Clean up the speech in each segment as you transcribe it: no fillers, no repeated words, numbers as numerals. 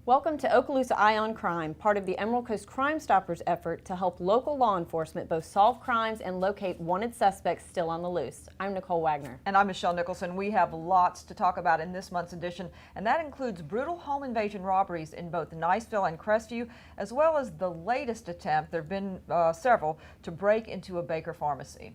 Welcome to Okaloosa Eye on Crime, part of the Emerald Coast Crime Stoppers effort to help local law enforcement both solve crimes and locate wanted suspects still on the loose. I'm Nicole Wagner. And I'm Michelle Nicholson. We have lots to talk about in this month's edition, and that includes brutal home invasion robberies in both Niceville and Crestview, as well as the latest attempt, there have been several, to break into a Baker pharmacy.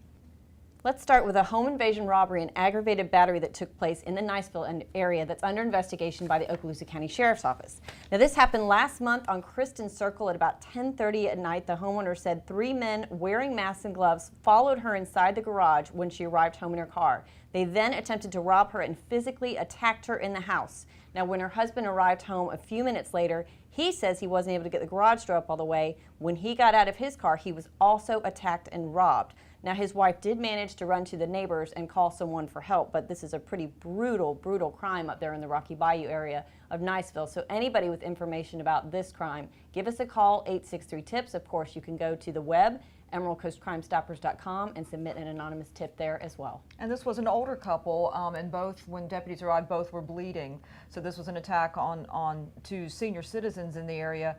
Let's start with a home invasion robbery and aggravated battery that took place in the Niceville area that's under investigation by the Okaloosa County Sheriff's Office. Now, this happened last month on Kristen Circle at about 10:30 at night. The homeowner said 3 men wearing masks and gloves followed her inside the garage when she arrived home in her car. They then attempted to rob her and physically attacked her in the house. Now, when her husband arrived home a few minutes later, he says he wasn't able to get the garage door up all the way. When he got out of his car, he was also attacked and robbed. Now, his wife did manage to run to the neighbors and call someone for help, but this is a pretty brutal crime up there in the Rocky Bayou area of Niceville. So anybody with information about this crime, give us a call, 863-TIPS. Of course, you can go to the web, emeraldcoastcrimestoppers.com, and submit an anonymous tip there as well. And this was an older couple, and both, when deputies arrived, both were bleeding. So this was an attack on two senior citizens in the area,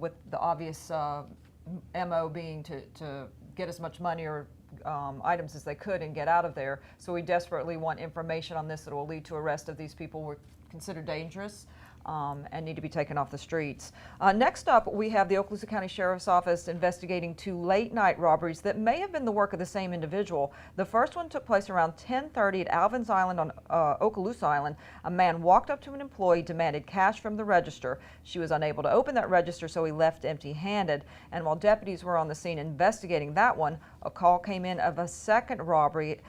with the obvious MO being to get as much money or items as they could and get out of there. So we desperately want information on this that will lead to arrest of these people who are considered dangerous and need to be taken off the streets. Next up, we have the Okaloosa County Sheriff's Office investigating 2 late-night robberies that may have been the work of the same individual. The first one took place around 10:30 at Alvin's Island on Okaloosa Island. A man walked up to an employee, demanded cash from the register. She was unable to open that register, so he left empty-handed. And while deputies were on the scene investigating that one, a call came in of a second robbery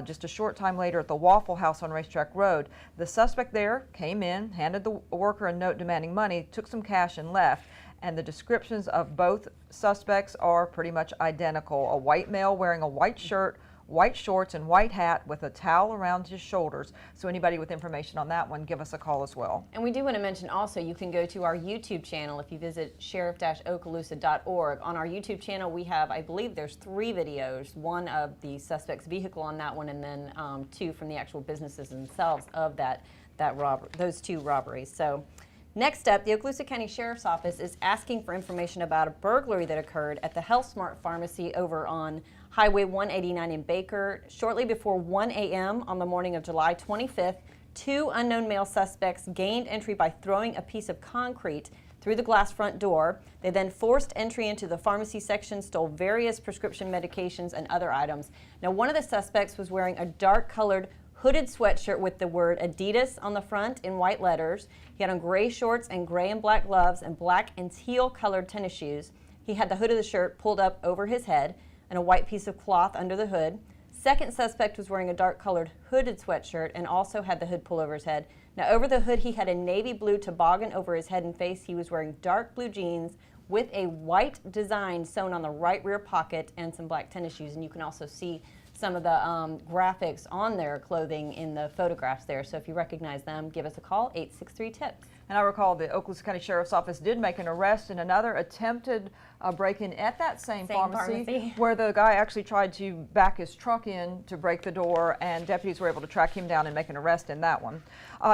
just a short time later at the Waffle House on Racetrack Road. The suspect there came in, handed the worker a note demanding money, took some cash and left. And the descriptions of both suspects are pretty much identical. A white male wearing a white shirt, white shorts, and white hat with a towel around his shoulders. So anybody with information on that one, give us a call as well. And we do want to mention also, you can go to our YouTube channel if you visit sheriff-okaloosa.org. On our YouTube channel, we have, I believe there's 3 videos, one of the suspect's vehicle on that one, and then 2 from the actual businesses themselves of those 2 robberies. So next up, the Okaloosa County Sheriff's Office is asking for information about a burglary that occurred at the Health Smart Pharmacy over on Highway 189 in Baker. Shortly before 1 a.m. on the morning of July 25th, 2 unknown male suspects gained entry by throwing a piece of concrete through the glass front door. They then forced entry into the pharmacy section, stole various prescription medications and other items. Now, one of the suspects was wearing a dark-colored hooded sweatshirt with the word Adidas on the front in white letters. He had on gray shorts and gray and black gloves and black and teal colored tennis shoes. He had the hood of the shirt pulled up over his head and a white piece of cloth under the hood. Second suspect was wearing a dark colored hooded sweatshirt and also had the hood pulled over his head. Now, over the hood, he had a navy blue toboggan over his head and face. He was wearing dark blue jeans with a white design sewn on the right rear pocket and some black tennis shoes. And you can also see some of the graphics on their clothing in the photographs there. So if you recognize them, give us a call, 863-TIPS. And I recall the Okaloosa County Sheriff's Office did make an arrest in another attempted break-in at that same pharmacy, where the guy actually tried to back his truck in to break the door, and deputies were able to track him down and make an arrest in that one.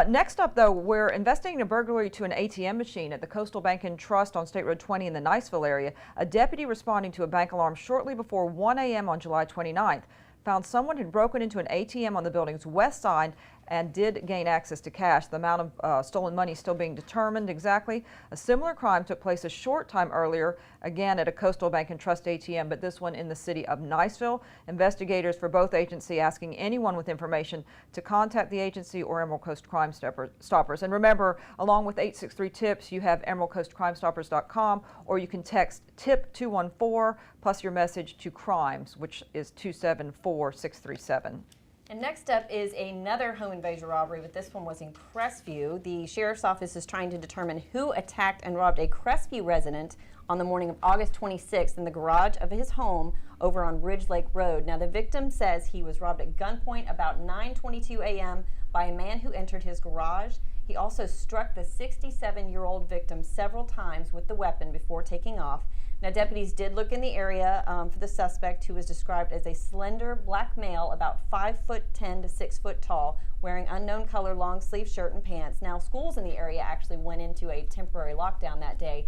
Next up, though, we're investigating a burglary to an ATM machine at the Coastal Bank and Trust on State Road 20 in the Niceville area. A deputy responding to a bank alarm shortly before 1 a.m. on July 29th found someone had broken into an ATM on the building's west side and did gain access to cash. The amount of stolen money is still being determined exactly. A similar crime took place a short time earlier, again at a Coastal Bank and Trust ATM, but this one in the city of Niceville. Investigators for both agencies asking anyone with information to contact the agency or Emerald Coast Crime Stoppers. And remember, along with 863-TIPS, you have emeraldcoastcrimestoppers.com, or you can text TIP 214 plus your message to crimes, which is 274637. And next up is another home invasion robbery, but this one was in Crestview. The Sheriff's Office is trying to determine who attacked and robbed a Crestview resident on the morning of August 26th in the garage of his home over on Ridge Lake Road. Now, the victim says he was robbed at gunpoint about 9:22 a.m. by a man who entered his garage. He also struck the 67-year-old victim several times with the weapon before taking off. Now, deputies did look in the area for the suspect, who was described as a slender black male, about 5'10" to 6 foot tall, wearing unknown color long sleeve shirt and pants. Now, schools in the area actually went into a temporary lockdown that day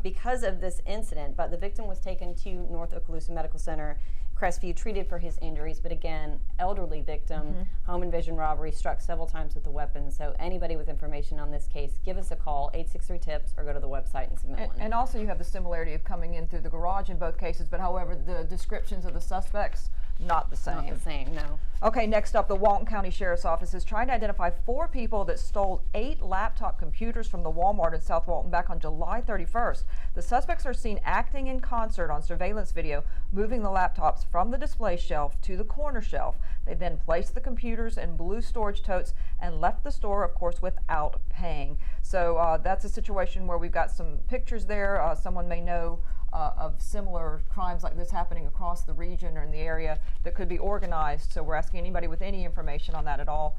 because of this incident, but the victim was taken to North Okaloosa Medical Center, Crestview, treated for his injuries. But again, elderly victim, home invasion robbery, struck several times with a weapon. So anybody with information on this case, give us a call, 863-TIPS, or go to the website and submit one. And also you have the similarity of coming in through the garage in both cases, but however, the descriptions of the suspects, not the same. Not the same, no. Okay, next up, the Walton County Sheriff's Office is trying to identify 4 people that stole 8 laptop computers from the Walmart in South Walton back on July 31st. The suspects are seen acting in concert on surveillance video, moving the laptops from the display shelf to the corner shelf. They then placed the computers in blue storage totes and left the store, of course, without paying. So that's a situation where we've got some pictures there. Someone may know of similar crimes like this happening across the region or in the area that could be organized. So we're asking anybody with any information on that at all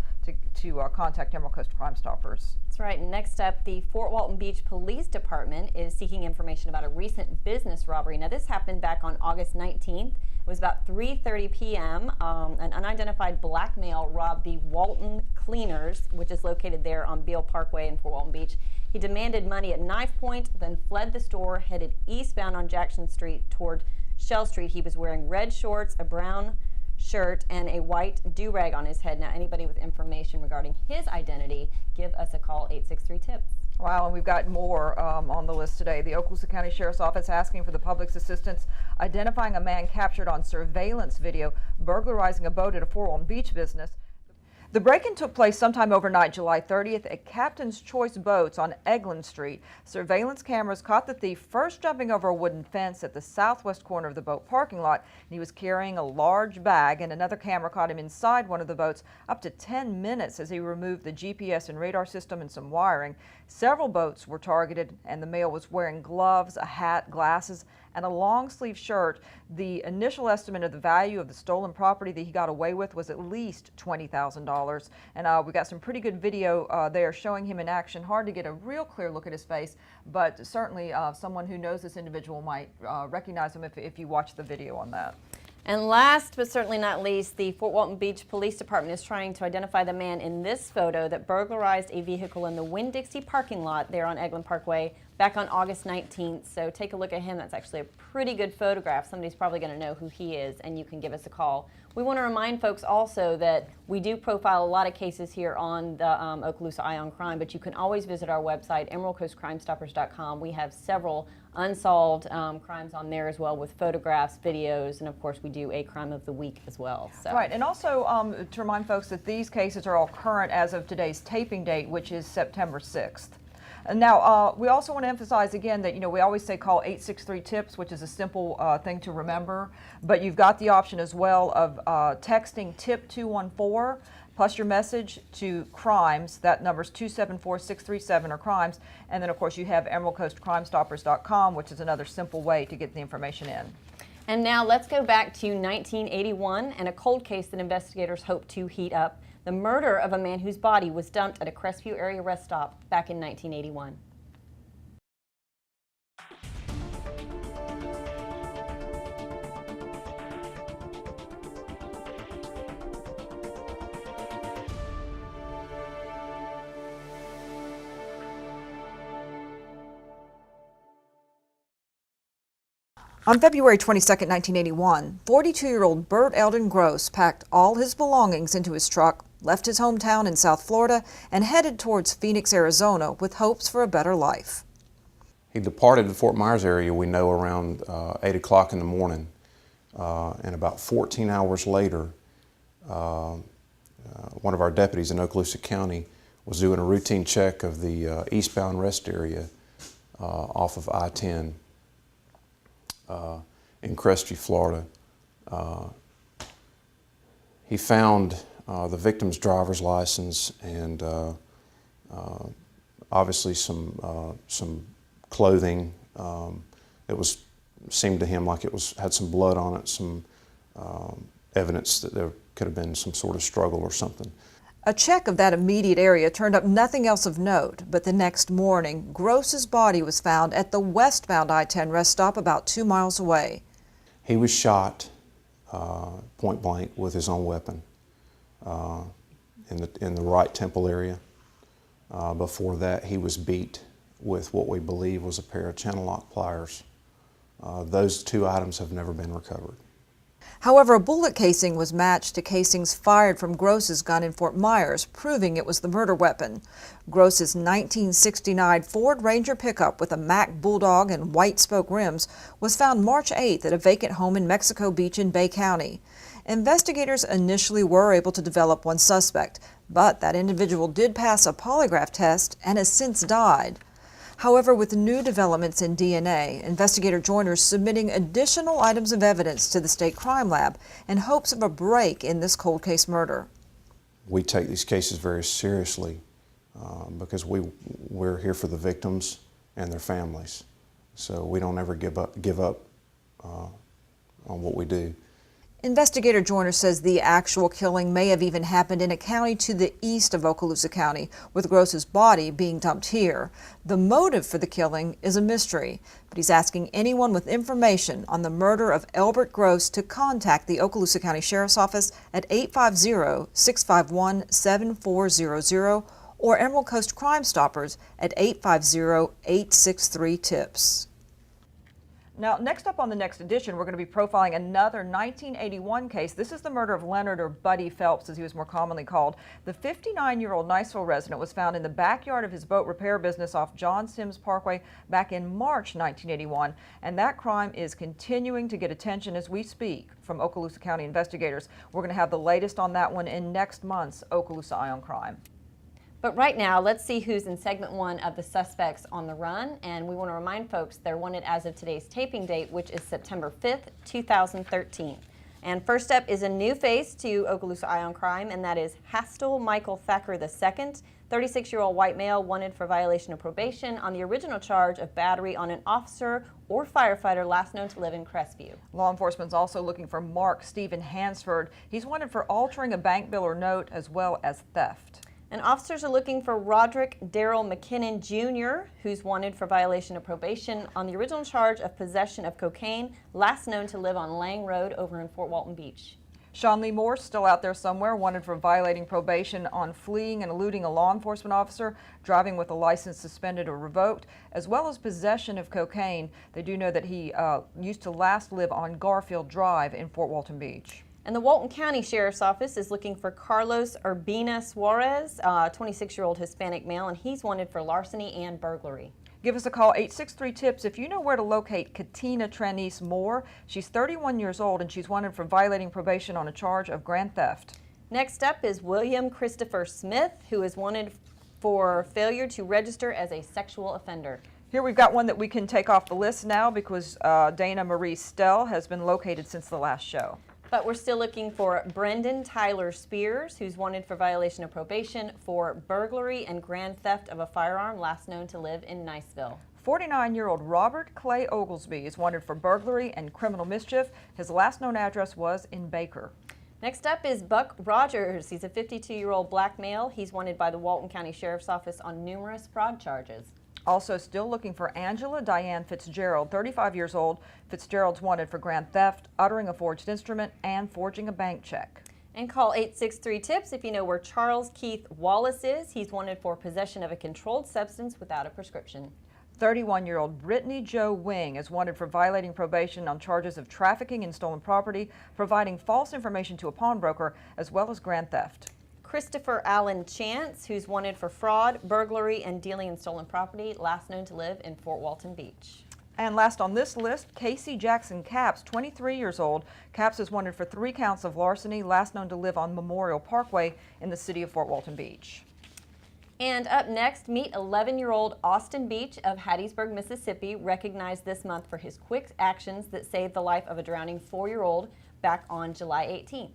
to contact Emerald Coast Crime Stoppers. That's right. And next up, the Fort Walton Beach Police Department is seeking information about a recent business robbery. Now, this happened back on August 19th. It was about 3:30 p.m. An unidentified black male robbed the Walton Cleaners, which is located there on Beale Parkway in Fort Walton Beach. He demanded money at knife point, then fled the store, headed eastbound on Jackson Street toward Shell Street. He was wearing red shorts, a brown shirt, and a white do-rag on his head. Now, anybody with information regarding his identity, give us a call, 863-TIPS. Wow, and we've got more on the list today. The Okaloosa County Sheriff's Office asking for the public's assistance identifying a man captured on surveillance video burglarizing a boat at a Fort Walton Beach business. The break-in took place sometime overnight, July 30th, at Captain's Choice Boats on Eglin Street. Surveillance cameras caught the thief first jumping over a wooden fence at the southwest corner of the boat parking lot. And he was carrying a large bag, and another camera caught him inside one of the boats up to 10 minutes as he removed the GPS and radar system and some wiring. Several boats were targeted, and the male was wearing gloves, a hat, glasses, and a long-sleeve shirt. The initial estimate of the value of the stolen property that he got away with was at least $20,000. And we got some pretty good video there showing him in action. Hard to get a real clear look at his face, but certainly someone who knows this individual might recognize him if you watch the video on that. And last but certainly not least, the Fort Walton Beach Police Department is trying to identify the man in this photo that burglarized a vehicle in the Winn-Dixie parking lot there on Eglin Parkway back on August 19th. So take a look at him. That's actually a pretty good photograph. Somebody's probably going to know who he is, and you can give us a call. We want to remind folks also that we do profile a lot of cases here on the Okaloosa Eye on Crime, but you can always visit our website, emeraldcoastcrimestoppers.com. We have several unsolved crimes on there as well, with photographs, videos, and of course we do a crime of the week as well. So. Right, and also to remind folks that these cases are all current as of today's taping date, which is September 6th. And now, we also want to emphasize again that, we always say call 863-TIPS, which is a simple thing to remember, but you've got the option as well of texting TIP 214 plus your message to crimes. That number's 274-637 or crimes. And then, of course, you have emeraldcoastcrimestoppers.com, which is another simple way to get the information in. And now let's go back to 1981 and a cold case that investigators hope to heat up. The murder of a man whose body was dumped at a Crestview area rest stop back in 1981. On February 22, 1981, 42-year-old Bert Eldon Gross packed all his belongings into his truck, left his hometown in South Florida, and headed towards Phoenix, Arizona with hopes for a better life. He departed the Fort Myers area, we know, around 8 o'clock in the morning. And about 14 hours later, one of our deputies in Okaloosa County was doing a routine check of the eastbound rest area off of I-10 in Crestview, Florida. He found the victim's driver's license and obviously some clothing. It seemed to him like it had some blood on it, some evidence that there could have been some sort of struggle or something. A check of that immediate area turned up nothing else of note, but the next morning, Gross's body was found at the westbound I-10 rest stop about 2 miles away. He was shot point blank with his own weapon in the right temple area. Before that, he was beat with what we believe was a pair of channel lock pliers. Those two items have never been recovered. However, a bullet casing was matched to casings fired from Gross's gun in Fort Myers, proving it was the murder weapon. Gross's 1969 Ford Ranger pickup with a Mack Bulldog and white spoke rims was found March 8th at a vacant home in Mexico Beach in Bay County. Investigators initially were able to develop one suspect, but that individual did pass a polygraph test and has since died. However, with new developments in DNA, investigator Joyner's submitting additional items of evidence to the state crime lab in hopes of a break in this cold case murder. We take these cases very seriously because we're here for the victims and their families. So we don't ever give up on what we do. Investigator Joyner says the actual killing may have even happened in a county to the east of Okaloosa County, with Gross's body being dumped here. The motive for the killing is a mystery, but he's asking anyone with information on the murder of Elbert Gross to contact the Okaloosa County Sheriff's Office at 850-651-7400 or Emerald Coast Crime Stoppers at 850-863-TIPS. Now, next up on the next edition, we're going to be profiling another 1981 case. This is the murder of Leonard, or Buddy Phelps, as he was more commonly called. The 59-year-old Niceville resident was found in the backyard of his boat repair business off John Sims Parkway back in March 1981, and that crime is continuing to get attention as we speak from Okaloosa County investigators. We're going to have the latest on that one in next month's Okaloosa Eye on Crime. But right now, let's see who's in segment 1 of the Suspects on the Run. And we want to remind folks they're wanted as of today's taping date, which is September 5th, 2013. And first up is a new face to Okaloosa Eye on Crime, and that is Hastel Michael Thacker II, 36-year-old white male wanted for violation of probation on the original charge of battery on an officer or firefighter last known to live in Crestview. Law enforcement's also looking for Mark Stephen Hansford. He's wanted for altering a bank bill or note as well as theft. And officers are looking for Roderick Darrell McKinnon Jr., who's wanted for violation of probation on the original charge of possession of cocaine, last known to live on Lang Road over in Fort Walton Beach. Sean Lee Moore, still out there somewhere, wanted for violating probation on fleeing and eluding a law enforcement officer, driving with a license suspended or revoked, as well as possession of cocaine. They do know that he used to last live on Garfield Drive in Fort Walton Beach. And the Walton County Sheriff's Office is looking for Carlos Urbina Suarez, 26-year-old Hispanic male, and he's wanted for larceny and burglary. Give us a call, 863-TIPS, if you know where to locate Katina Tranice Moore. She's 31 years old, and she's wanted for violating probation on a charge of grand theft. Next up is William Christopher Smith, who is wanted for failure to register as a sexual offender. Here we've got one that we can take off the list now because Dana Marie Stell has been located since the last show. But we're still looking for Brendan Tyler Spears, who's wanted for violation of probation for burglary and grand theft of a firearm, last known to live in Niceville. 49-year-old Robert Clay Oglesby is wanted for burglary and criminal mischief. His last known address was in Baker. Next up is Buck Rogers. He's a 52-year-old black male. He's wanted by the Walton County Sheriff's Office on numerous fraud charges. Also still looking for Angela Diane Fitzgerald, 35 years old. Fitzgerald's wanted for grand theft, uttering a forged instrument, and forging a bank check. And call 863-TIPS if you know where Charles Keith Wallace is. He's wanted for possession of a controlled substance without a prescription. 31-year-old Brittany Jo Wing is wanted for violating probation on charges of trafficking in stolen property, providing false information to a pawnbroker, as well as grand theft. Christopher Allen Chance, who's wanted for fraud, burglary, and dealing in stolen property, last known to live in Fort Walton Beach. And last on this list, Casey Jackson Capps, 23 years old. Capps is wanted for 3 counts of larceny, last known to live on Memorial Parkway in the city of Fort Walton Beach. And up next, meet 11-year-old Austin Beach of Hattiesburg, Mississippi, recognized this month for his quick actions that saved the life of a drowning 4-year-old back on July 18th.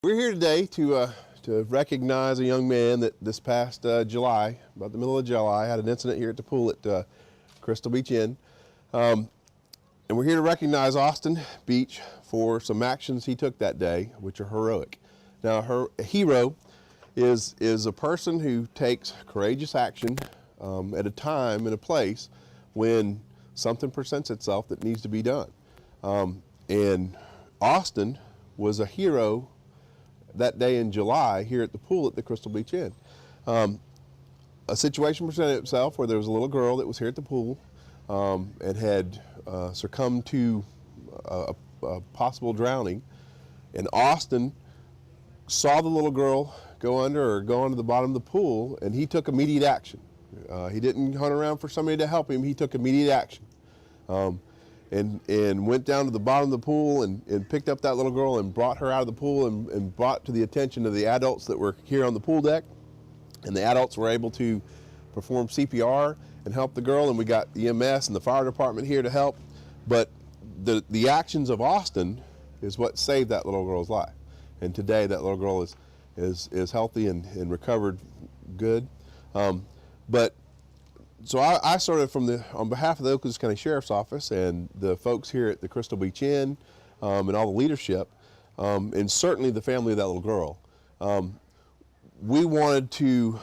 We're here today to recognize a young man that this past July, about the middle of July, had an incident here at the pool at Crystal Beach Inn. And we're here to recognize Austin Beach for some actions he took that day, which are heroic. Now, her hero is a person who takes courageous action at a time and a place when something presents itself that needs to be done. And Austin was a hero that day in July here at the pool at the Crystal Beach Inn. A situation presented itself where there was a little girl that was here at the pool and had succumbed to a possible drowning. And Austin saw the little girl go under or go onto the bottom of the pool, and he took immediate action. He didn't hunt around for somebody to help him. He took immediate action. And went down to the bottom of the pool and picked up that little girl and brought her out of the pool and brought to the attention of the adults that were here on the pool deck. And the adults were able to perform CPR and help the girl, and we got EMS and the fire department here to help. But the actions of Austin is what saved that little girl's life. And today that little girl is healthy and recovered good. So I started on behalf of the Okaloosa County Sheriff's Office and the folks here at the Crystal Beach Inn and all the leadership, and certainly the family of that little girl. We wanted to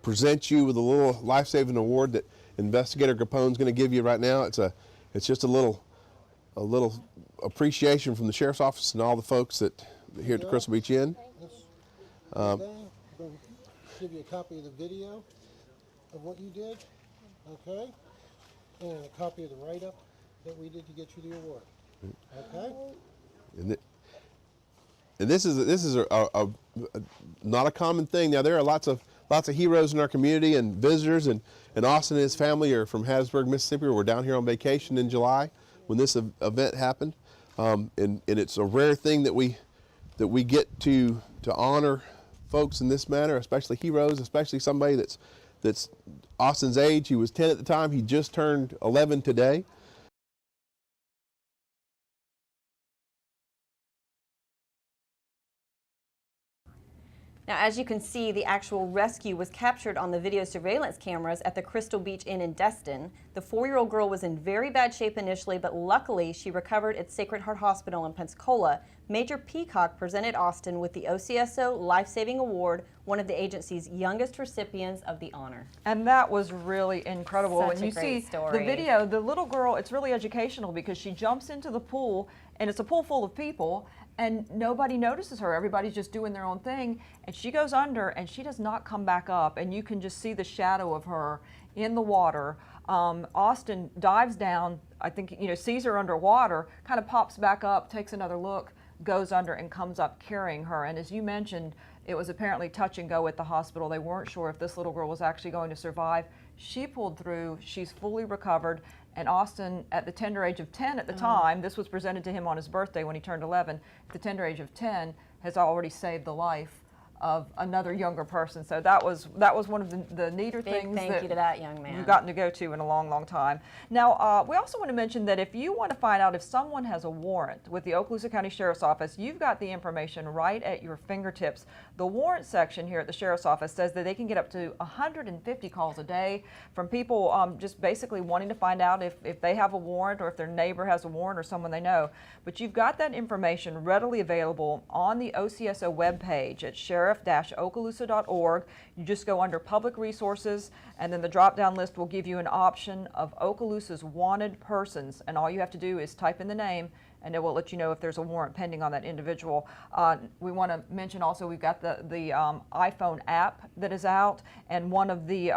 present you with a little life-saving award that Investigator Grapone's going to give you right now. It's just a little appreciation from the Sheriff's Office and all the folks that here at the Crystal Beach Inn. I'm going to give you a copy of the video of what you did, okay? And a copy of the write-up that we did to get you the award, okay? And this is not a common thing. Now there are lots of heroes in our community and visitors, and Austin and his family are from Hattiesburg, Mississippi. We're down here on vacation in July when this event happened, and it's a rare thing that we get to honor folks in this manner, especially heroes, especially somebody that's Austin's age. He was 10 at the time. He just turned 11 today. Now, as you can see, the actual rescue was captured on the video surveillance cameras at the Crystal Beach Inn in Destin. The 4-year-old girl was in very bad shape initially, but luckily she recovered at Sacred Heart Hospital in Pensacola. Major Peacock presented Austin with the OCSO Life-Saving Award, one of the agency's youngest recipients of the honor. And that was really incredible. Such When a you great see story. the video, the little girl, it's really educational because she jumps into the pool, and it's a pool full of people, and nobody notices her. Everybody's just doing their own thing, and she goes under, and she does not come back up, and you can just see the shadow of her in the water. Austin dives down, I think, sees her underwater, kind of pops back up, takes another look, goes under, and comes up carrying her. And as you mentioned, it was apparently touch and go at the hospital. They weren't sure if this little girl was actually going to survive. She pulled through. She's fully recovered. And Austin, at the tender age of 10 at the time, this was presented to him on his birthday when he turned 11, at the tender age of 10, has already saved the life of another younger person. So that was one of the neater things Thank you to that young man. we've gotten to go to in a long, long time. Now, we also want to mention that if you want to find out if someone has a warrant with the Okaloosa County Sheriff's Office, you've got the information right at your fingertips. The warrant section here at the Sheriff's Office says that they can get up to 150 calls a day from people just basically wanting to find out if they have a warrant or if their neighbor has a warrant or someone they know. But you've got that information readily available on the OCSO webpage at sheriff-okaloosa.org. You just go under Public Resources, and then the drop-down list will give you an option of Okaloosa's wanted persons, and all you have to do is type in the name, and it will let you know if there's a warrant pending on that individual. We want to mention also we've got the iPhone app that is out, and one of the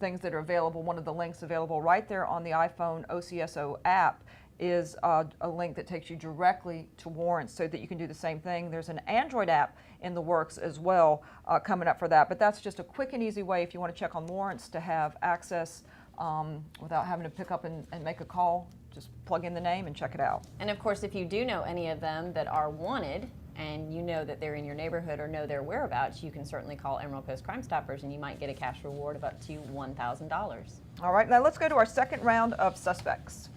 things that are available, one of the links available right there on the iPhone OCSO app is a link that takes you directly to warrants so that you can do the same thing. There's an Android app in the works as well coming up for that, but that's just a quick and easy way if you want to check on warrants to have access without having to pick up and make a call. Just plug in the name and check it out. And of course, if you do know any of them that are wanted and you know that they're in your neighborhood or know their whereabouts, you can certainly call Emerald Coast Crime Stoppers and you might get a cash reward of up to $1,000. All right, now let's go to our second round of suspects.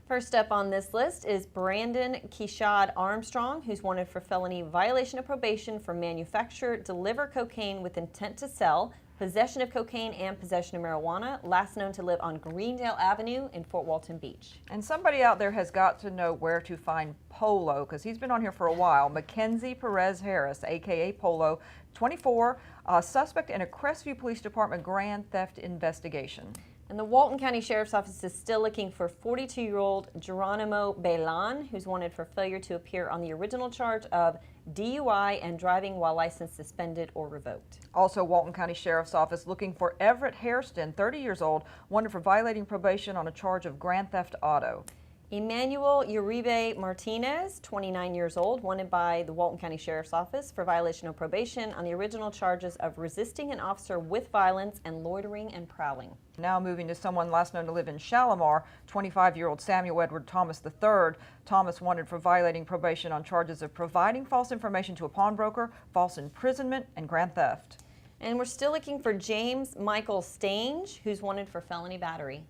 First up on this list is Brandon Keshad Armstrong, who's wanted for felony violation of probation for manufacture, deliver cocaine with intent to sell, possession of cocaine and possession of marijuana, last known to live on Greendale Avenue in Fort Walton Beach. And somebody out there has got to know where to find Polo, because he's been on here for a while. Mackenzie Perez Harris, aka Polo, 24, suspect in a Crestview Police Department grand theft investigation. And the Walton County Sheriff's Office is still looking for 42-year-old Geronimo Balan, who's wanted for failure to appear on the original charge of DUI and driving while license suspended or revoked. Also, Walton County Sheriff's Office looking for Everett Hairston, 30 years old, wanted for violating probation on a charge of grand theft auto. Emmanuel Uribe Martinez, 29 years old, wanted by the Walton County Sheriff's Office for violation of probation on the original charges of resisting an officer with violence and loitering and prowling. Now moving to someone last known to live in Shalimar, 25-year-old Samuel Edward Thomas III. Thomas wanted for violating probation on charges of providing false information to a pawnbroker, false imprisonment, and grand theft. And we're still looking for James Michael Stange, who's wanted for felony battery.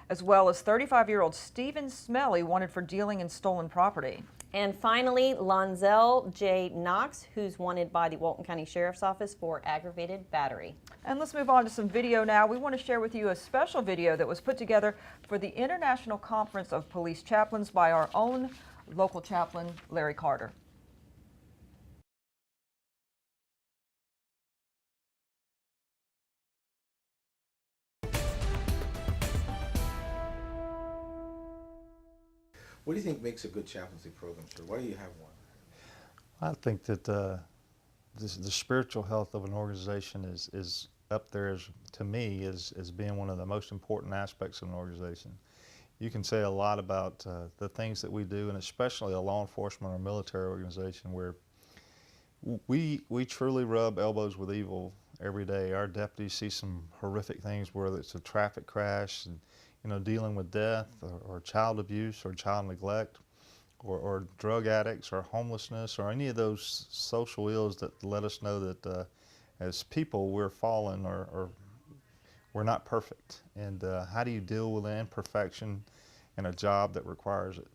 As well as 35-year-old Stephen Smelly, wanted for dealing in stolen property. And finally, Lonzel J. Knox, who's wanted by the Walton County Sheriff's Office for aggravated battery. And let's move on to some video now. We want to share with you a special video that was put together for the International Conference of Police Chaplains by our own local chaplain, Larry Carter. What do you think makes a good chaplaincy program, sir? Why do you have one? I think that the spiritual health of an organization is up there to me as being one of the most important aspects of an organization. You can say a lot about the things that we do, and especially a law enforcement or military organization where we truly rub elbows with evil every day. Our deputies see some horrific things, whether it's a traffic crash, and, dealing with death or child abuse or child neglect or drug addicts or homelessness or any of those social ills that let us know that as people we're fallen or we're not perfect. And how do you deal with imperfection in a job that requires it?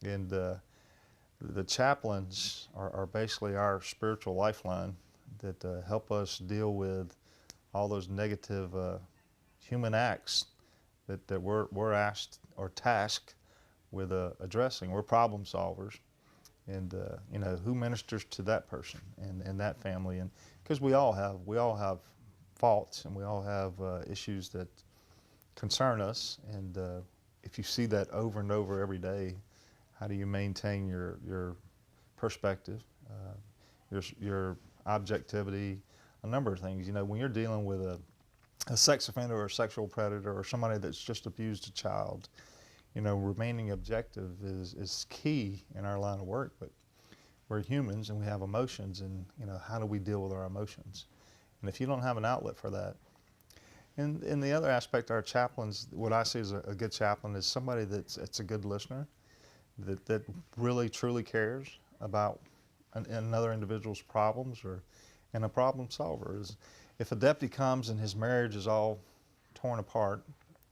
And the chaplains are basically our spiritual lifeline that help us deal with all those negative human acts that we're asked or tasked with addressing. We're problem solvers, and who ministers to that person and that family, and because we all have faults and we all have issues that concern us, and if you see that over and over every day, how do you maintain your perspective, your objectivity, a number of things. When you're dealing with a sex offender or a sexual predator or somebody that's just abused a child, remaining objective is key in our line of work. But we're humans and we have emotions, and how do we deal with our emotions? And if you don't have an outlet for that, and the other aspect, our chaplains, what I see as a good chaplain is somebody that's a good listener, that really truly cares about another individual's problems, and a problem solver. If a deputy comes and his marriage is all torn apart,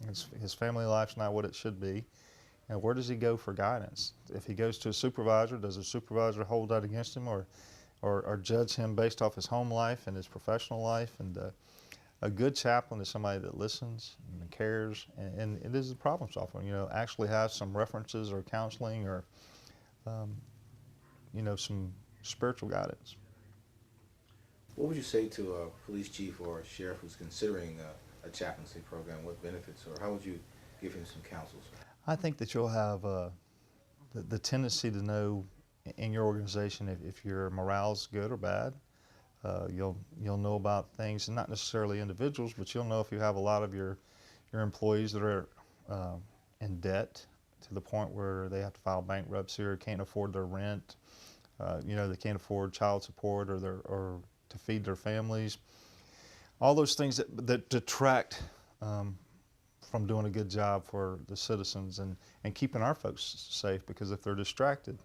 his family life's not what it should be, and where does he go for guidance? If he goes to a supervisor, does a supervisor hold that against him or judge him based off his home life and his professional life? And a good chaplain is somebody that listens and cares, and it is a problem solver. Actually has some references or counseling or some spiritual guidance. What would you say to a police chief or a sheriff who's considering a chaplaincy program? What benefits, or how would you give him some counsel, sir? I think that you'll have the tendency to know in your organization if your morale's good or bad. You'll know about things, and not necessarily individuals, but you'll know if you have a lot of your employees that are in debt to the point where they have to file bankruptcy or can't afford their rent. They can't afford child support or to feed their families. All those things that detract from doing a good job for the citizens and keeping our folks safe, because if they're distracted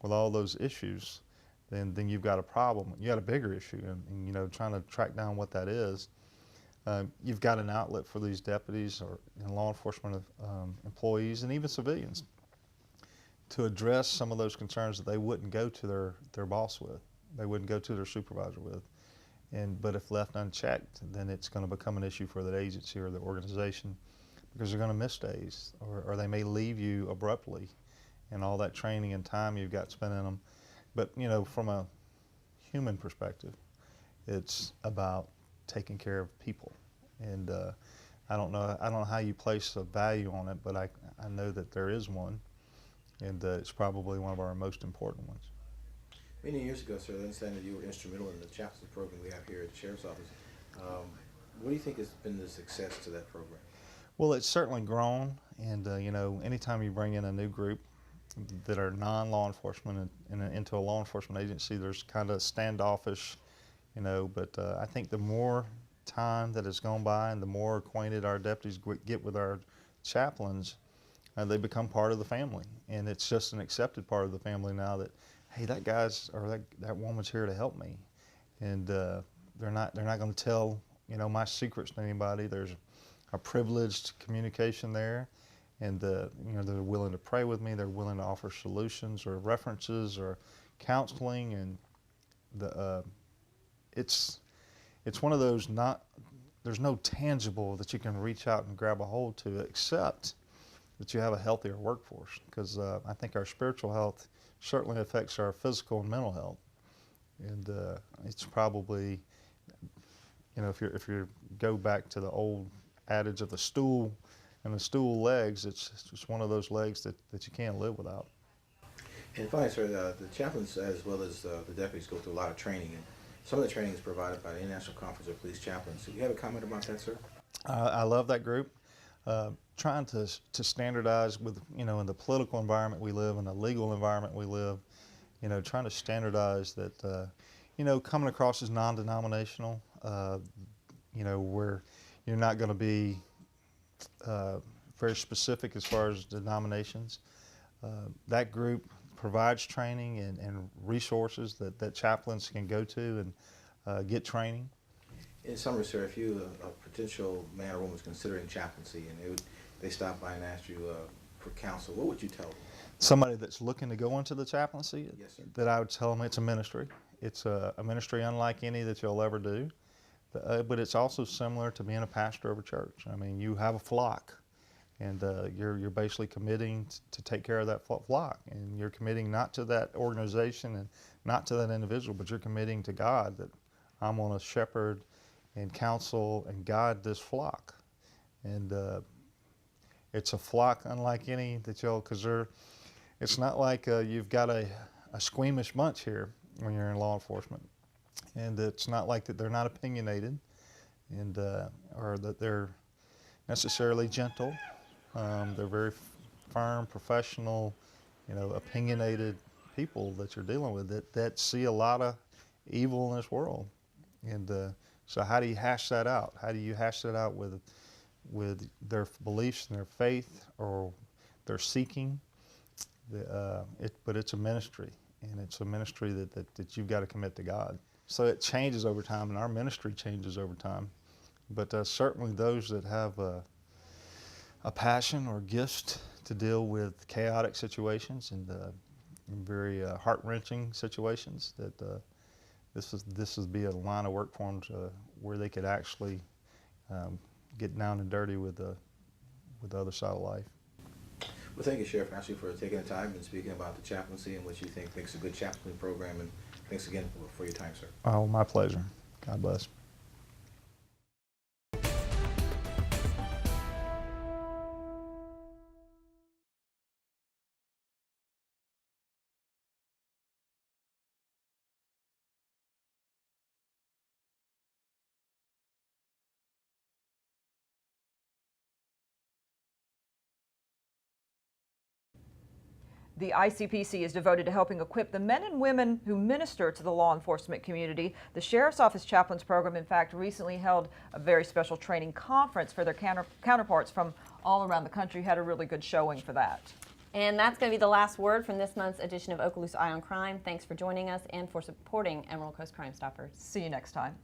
with all those issues, then you've got a problem. You got a bigger issue, and trying to track down what that is. You've got an outlet for these deputies or law enforcement employees and even civilians to address some of those concerns that they wouldn't go to their boss with, they wouldn't go to their supervisor with. but if left unchecked, then it's going to become an issue for the agency or the organization, because they're going to miss days, or they may leave you abruptly, and all that training and time you've got spent in them. But from a human perspective, it's about taking care of people, and I don't know how you place a value on it, but I know that there is one, and it's probably one of our most important ones. Many years ago, sir, I understand that you were instrumental in the chaplaincy program we have here at the Sheriff's Office. What do you think has been the success to that program? Well, it's certainly grown, and anytime you bring in a new group that are non-law enforcement into a law enforcement agency, there's kind of standoffish, but I think the more time that has gone by and the more acquainted our deputies get with our chaplains, they become part of the family, and it's just an accepted part of the family now that, hey, that guy's or that woman's here to help me, and they're not going to tell my secrets to anybody. There's a privileged communication there, and they're willing to pray with me. They're willing to offer solutions or references or counseling, and it's one of those there's no tangible that you can reach out and grab a hold to, except that you have a healthier workforce, because I think our spiritual health certainly affects our physical and mental health, and it's probably, if you go back to the old adage of the stool and the stool legs, it's just one of those legs that you can't live without. And finally, sir, the chaplains as well as the deputies go through a lot of training, and some of the training is provided by the International Conference of Police Chaplains. Do you have a comment about that, sir? I love that group. Trying to standardize with, in the political environment we live, in the legal environment we live, trying to standardize that, coming across as non-denominational, where you're not going to be very specific as far as denominations. That group provides training and resources that chaplains can go to and get training. In summary, sir, if you, a potential man or woman is considering chaplaincy and they stop by and ask you for counsel, what would you tell them? Somebody that's looking to go into the chaplaincy, Yes, sir. that I would tell them it's a ministry. It's a ministry unlike any that you'll ever do, but it's also similar to being a pastor of a church. I mean, you have a flock, and you're basically committing to take care of that flock, and you're committing not to that organization and not to that individual, but you're committing to God that I'm going to shepherd and counsel and guide this flock. And it's a flock unlike any that because it's not like you've got a squeamish bunch here when you're in law enforcement. And it's not like that they're not opinionated, and or that they're necessarily gentle. They're very firm, professional, opinionated people that you're dealing with that see a lot of evil in this world. And so how do you hash that out? How do you hash that out with their beliefs and their faith or their seeking? But it's a ministry, and it's a ministry that you've got to commit to God. So it changes over time, and our ministry changes over time. But certainly those that have a passion or gift to deal with chaotic situations and very heart-wrenching situations, that this would be a line of work for them where they could actually get down and dirty with the other side of life. Well, thank you, Sheriff Ashley, for taking the time and speaking about the chaplaincy and what you think makes a good chaplaincy program. And thanks again for your time, sir. Oh, my pleasure. God bless. The ICPC is devoted to helping equip the men and women who minister to the law enforcement community. The Sheriff's Office Chaplains Program, in fact, recently held a very special training conference for their counterparts from all around the country. Had a really good showing for that. And that's going to be the last word from this month's edition of Okaloosa Eye on Crime. Thanks for joining us and for supporting Emerald Coast Crime Stoppers. See you next time.